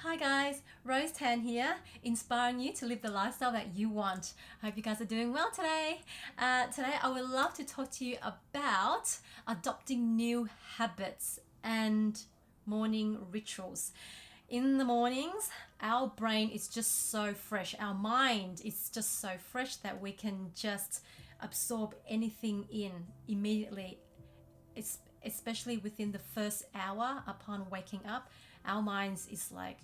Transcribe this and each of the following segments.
Hi guys, Rose Tan here, inspiring you to live the lifestyle that you want. I hope you guys are doing well today. Today I would love to talk to you about adopting new habits and morning rituals. In the mornings, our brain is just so fresh. Our mind is just so fresh that we can just absorb anything in immediately. Especially within the first hour upon waking up, our minds is like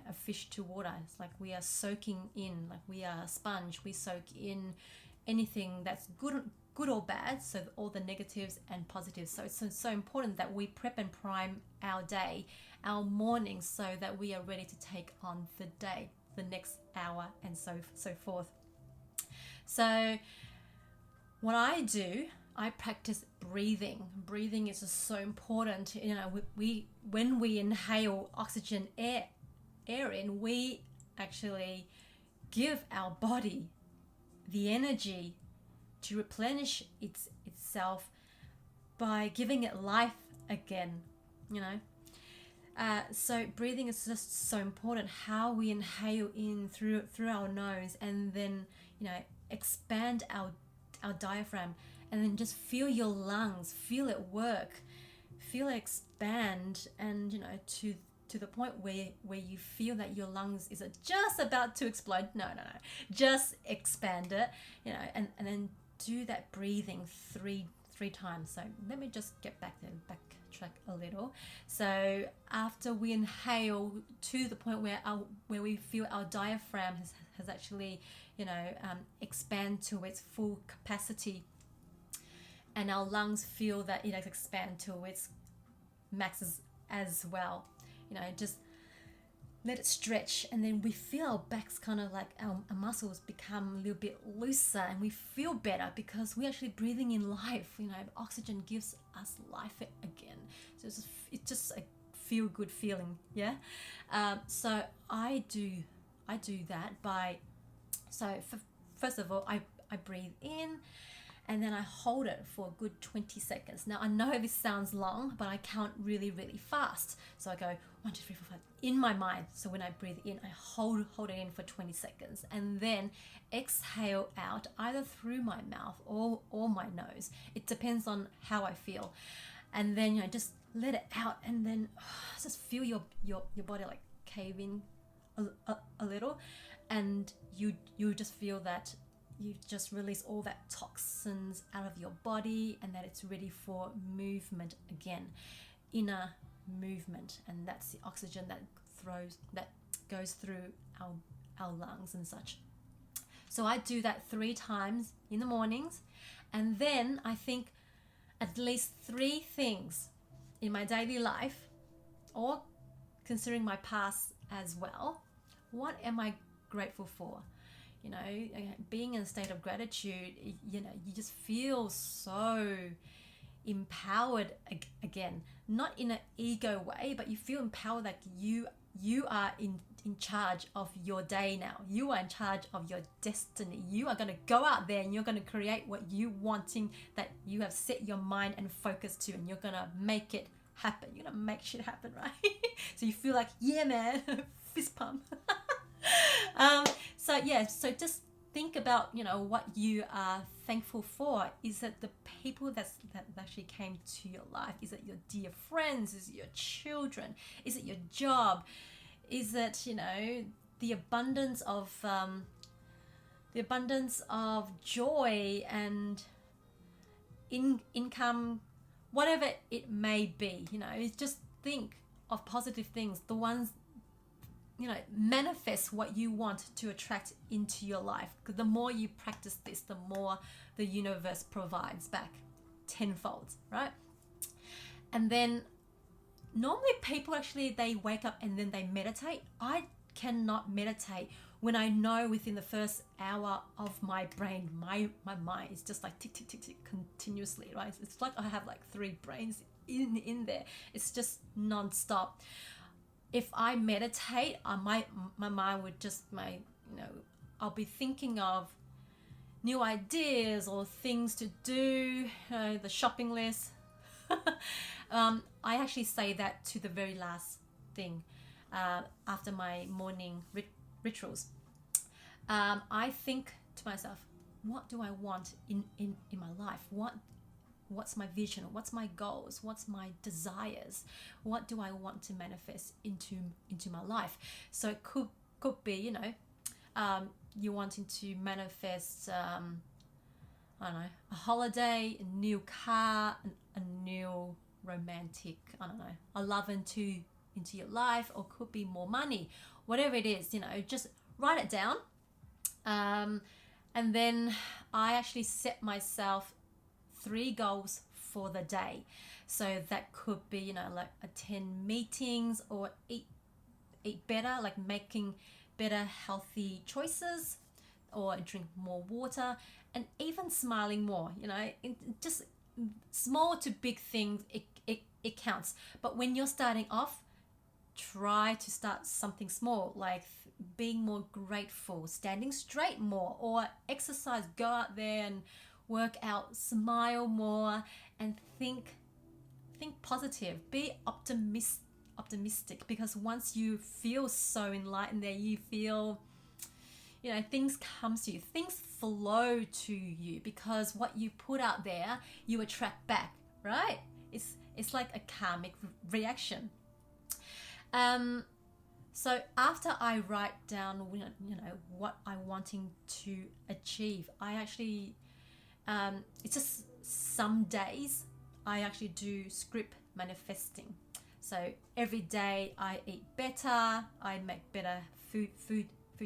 a fish to water. It's like we are soaking in, like we are a sponge. We soak in anything that's good or bad, so all the negatives and positives. So it's so important that we prep and prime our day, our mornings, so that we are ready to take on the day, the next hour, and so forth. So what I do, I practice breathing. Breathing is just so important. We when we inhale oxygen air in, we actually give our body the energy to replenish itself by giving it life again. So breathing is just so important. How we inhale in through our nose, and then expand our diaphragm, and then just feel your lungs, feel it work, feel it expand, and to the point where you feel that your lungs is just about to explode. No, just expand it, and then do that breathing three times. So let me just get backtrack a little. So after we inhale to the point where we feel our diaphragm has actually expand to its full capacity, and our lungs feel that it expand to its maxes as well. Just let it stretch, and then we feel our backs kind of like our muscles become a little bit looser, and we feel better because we're actually breathing in life. Oxygen gives us life again. So it's just a feel good feeling, yeah. So I do that by, first of all, I breathe in, and then I hold it for a good 20 seconds. Now, I know this sounds long, but I count really, really fast. So I go 1, 2, 3, 4, 5 in my mind. So when I breathe in, I hold it in for 20 seconds, and then exhale out either through my mouth or my nose. It depends on how I feel. And then just let it out, and then just feel your body like cave in a little, and you just feel that you just release all that toxins out of your body, and that it's ready for movement again, inner movement. And that's the oxygen that goes through our lungs and such. So I do that 3 times in the mornings, and then I think at least 3 things in my daily life, or considering my past as well. What am I grateful for? Being in a state of gratitude, you just feel so empowered again. Not in an ego way, but you feel empowered, like you are in charge of your day now. You are in charge of your destiny. You are going to go out there and you're going to create what you wanting, that you have set your mind and focus to, and you're going to make it happen. You're going to make shit happen, right? So you feel like, yeah, man, fist pump. So just think about what you are thankful for. Is it the people that actually came to your life? Is it your dear friends? Is it your children? Is it your job? Is it the abundance of joy and income, whatever it may be? Just think of positive things, the ones. Manifest what you want to attract into your life. Because the more you practice this, the more the universe provides back tenfold, right? And then normally people actually, they wake up and then they meditate. I cannot meditate when I know within the first hour of my brain, my mind is just like tick, tick, tick, tick continuously, right? It's like I have like 3 brains in there. It's just non-stop. If I meditate, my mind would just, I'll be thinking of new ideas or things to do, the shopping list. I actually say that to the very last thing. after my morning rituals. I think to myself, what do I want in my life? What's my vision? What's my goals? What's my desires? What do I want to manifest into my life? So it could be, you know, you wanting to manifest, I don't know, a holiday, a new car, a new romantic, I don't know, a love into your life, or could be more money, whatever it is, you know, just write it down. And then I actually set myself 3 goals for the day. So that could be, you know, like attend meetings, or eat better, like making better healthy choices, or drink more water, and even smiling more, you know. Just small to big things, it counts. But when you're starting off, try to start something small, like being more grateful, standing straight more, or exercise, go out there and work out, smile more, and think positive, be optimistic, because once you feel so enlightened there, you feel, you know, things come to you, things flow to you, because what you put out there, you attract back, right? It's like a karmic reaction. So after I write down, you know, what I'm wanting to achieve, I actually, it's just some days I actually do script manifesting. So every day I eat better, I make better food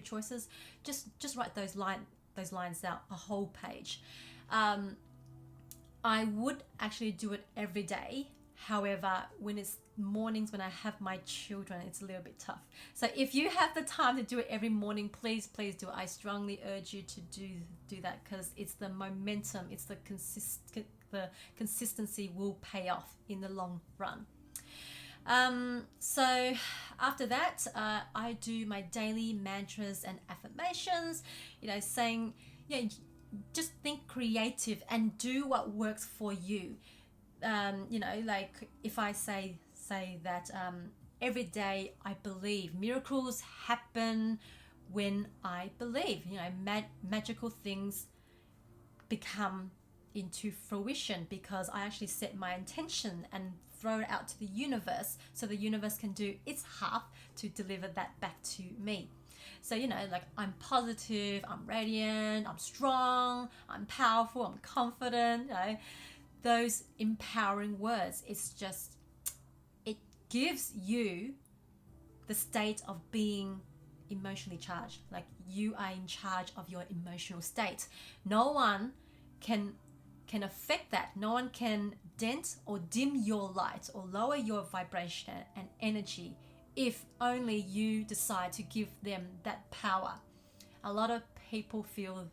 choices. Just write those lines out, a whole page. I would actually do it every day. However, when it's mornings, when I have my children, it's a little bit tough. So if you have the time to do it every morning, please do it. I strongly urge you to do that, because it's the momentum, it's the consistency will pay off in the long run. So after that, I do my daily mantras and affirmations, you know, saying, yeah, just think creative and do what works for you. You know, like if I say that every day I believe, miracles happen when I believe, you know, magical things become into fruition because I actually set my intention and throw it out to the universe, so the universe can do its half to deliver that back to me. So, you know, like I'm positive, I'm radiant, I'm strong, I'm powerful, I'm confident, you know, those empowering words. It's just, it gives you the state of being emotionally charged. Like you are in charge of your emotional state. No one can affect that. No one can dent or dim your light or lower your vibration and energy if only you decide to give them that power. A lot of people feel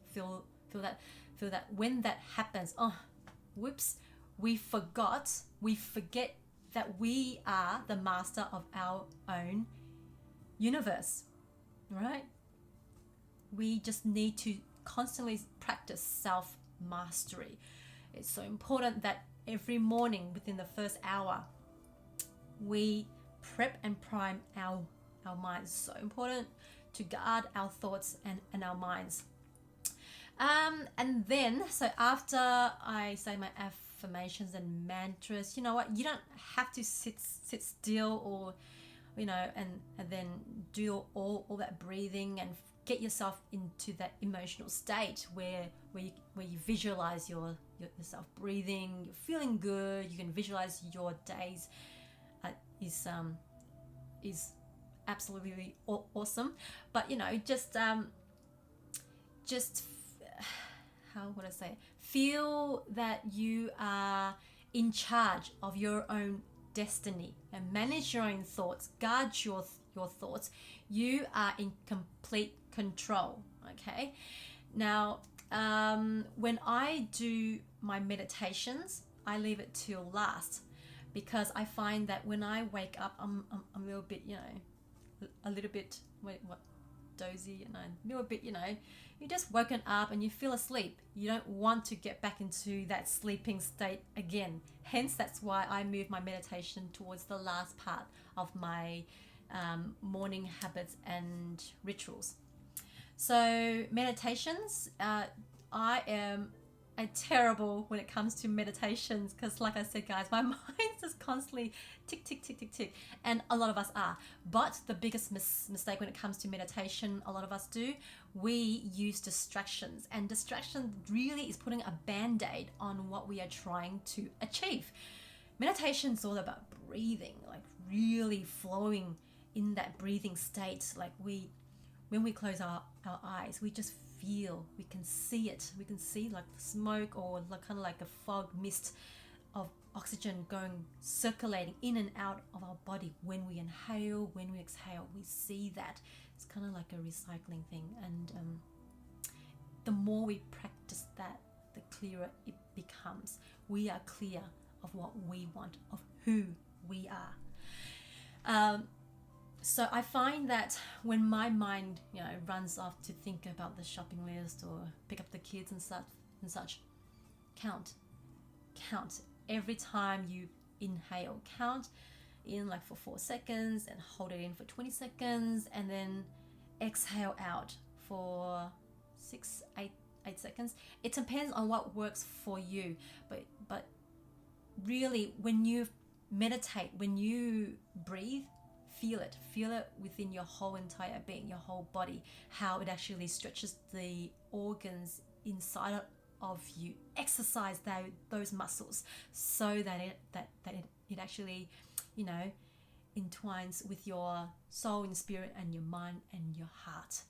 that when that happens, oh, whoops, we forget that we are the master of our own universe, right? We just need to constantly practice self-mastery. It's so important that every morning within the first hour, we prep and prime our minds. So important to guard our thoughts and our minds. And then, so after I say my affirmations and mantras, you know what, you don't have to sit still or, you know, and then do all that breathing and get yourself into that emotional state where you visualize yourself breathing, you're feeling good, you can visualize your days is absolutely awesome. But, you know, just how would I say it? Feel that you are in charge of your own destiny and manage your own thoughts, guard your thoughts. You are in complete control. Okay, now when I do my meditations, I leave it till last, because I find that when I wake up, I'm a little bit, you know, a little bit dozy, and I'm a little bit, you know, you just woken up and you feel asleep. You don't want to get back into that sleeping state again. Hence, that's why I move my meditation towards the last part of my morning habits and rituals. So meditations, I am terrible when it comes to meditations, because like I said, guys, my mind's just constantly tick tick tick tick tick, and a lot of us are. But the biggest mistake when it comes to meditation, a lot of us do, we use distractions, and distraction really is putting a band-aid on what we are trying to achieve. Meditation is all about breathing, like really flowing in that breathing state. Like when we close our eyes, we just feel, we can see it. We can see like the smoke, or like kind of like a fog mist of oxygen going, circulating in and out of our body. When we inhale, when we exhale, we see that. It's kind of like a recycling thing. And the more we practice that, the clearer it becomes. We are clear of what we want, of who we are. So I find that when my mind, runs off to think about the shopping list or pick up the kids and such, count every time you inhale. Count in like for 4 seconds and hold it in for 20 seconds, and then exhale out for 8 seconds. It depends on what works for you, but really, when you meditate, when you breathe, feel it within your whole entire being, your whole body, how it actually stretches the organs inside of you. Exercise those muscles so that it actually, entwines with your soul and spirit and your mind and your heart.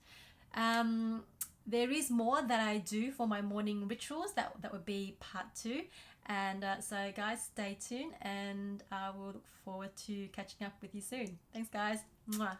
There is more that I do for my morning rituals. That would be part 2. And so guys, stay tuned, and I will look forward to catching up with you soon. Thanks guys. Mwah.